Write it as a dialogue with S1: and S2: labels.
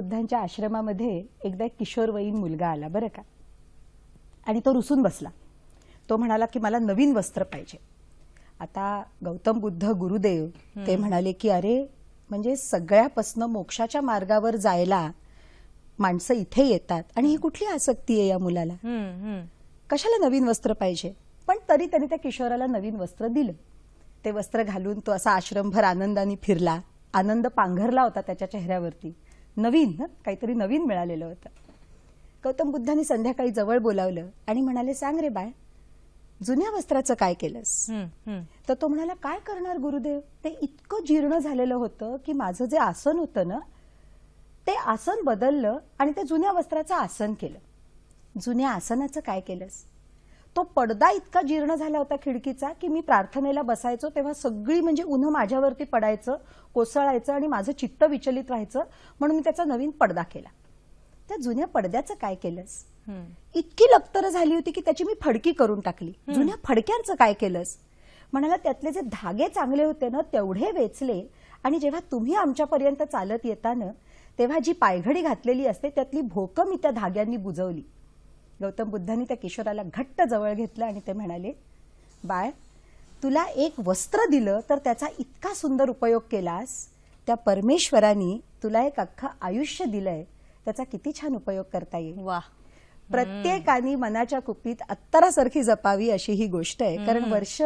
S1: बुद्धांच्या आश्रमामध्ये एकदा एक किशोरवयीन मुलगा आला बरं का, आणि तो रुसून बसला. तो म्हणाला की मला नवीन वस्त्र पाहिजे. आता गौतम बुद्ध गुरुदेव ते म्हणाले की अरे म्हणजे सगळ्यापासनं मोक्षाच्या मार्गावर जायला माणसं इथे येतात आणि ही कुठली आसक्ती आहे या मुलाला, कशाला नवीन वस्त्र पाहिजे. पण तरी त्यांनी त्या किशोराला नवीन वस्त्र दिलं. ते वस्त्र घालून तो असा आश्रमभर आनंदाने फिरला. आनंद पांघरला होता त्याच्या चेहऱ्यावरती. नवीन काहीतरी नवीन मिळालेलं होतं. गौतम बुद्धांनी संध्याकाळी जवळ बोलावलं आणि म्हणाले, सांग रे बाळ, जुन्या वस्त्राचं काय केलंस. तर तो म्हणाला, काय करणार गुरुदेव, ते इतकं जीर्ण झालेलं होतं की माझं जे आसन होतं ना ते आसन बदललं आणि ते जुन्या वस्त्राचं आसन केलं. जुन्या आसनाचं काय केलंस. तो पडदा इतका जीर्ण झाला होता खिडकीचा की मी प्रार्थनेला बसायचो तेव्हा सगळी म्हणजे उन्ह माझ्यावरती पडायचं, कोसळायचं आणि माझं चित्त विचलित व्हायचं, म्हणून मी त्याचा नवीन पडदा केला. त्या जुन्या पडद्याचं काय केलंस. इतकी लक्तर झाली होती की त्याची मी फडकी करून टाकली. जुन्या फडक्यांचं काय केलंस. म्हणाला, त्यातले जे धागे चांगले होते ना तेवढे वेचले आणि जेव्हा तुम्ही आमच्यापर्यंत चालत येताना तेव्हा जी पायघडी घातलेली असते त्यातली भोकं मी त्या धाग्यांनी बुजवली. गौतम बुद्धांनी त्या किशोराला घट्ट जवळ घेतलं आणि ते म्हणाले, बाळ, तुला एक वस्त्र दिलं तर त्याचा इतका सुंदर उपयोग केलास, त्या परमेश्वराने तुला एक अख्खं आयुष्य दिलंय, त्याचा किती छान उपयोग करता येईल.
S2: वाह.
S1: प्रत्येकाने मनाच्या कुपीत अत्तरासारखी जपावी अशी ही गोष्ट आहे. कारण वर्ष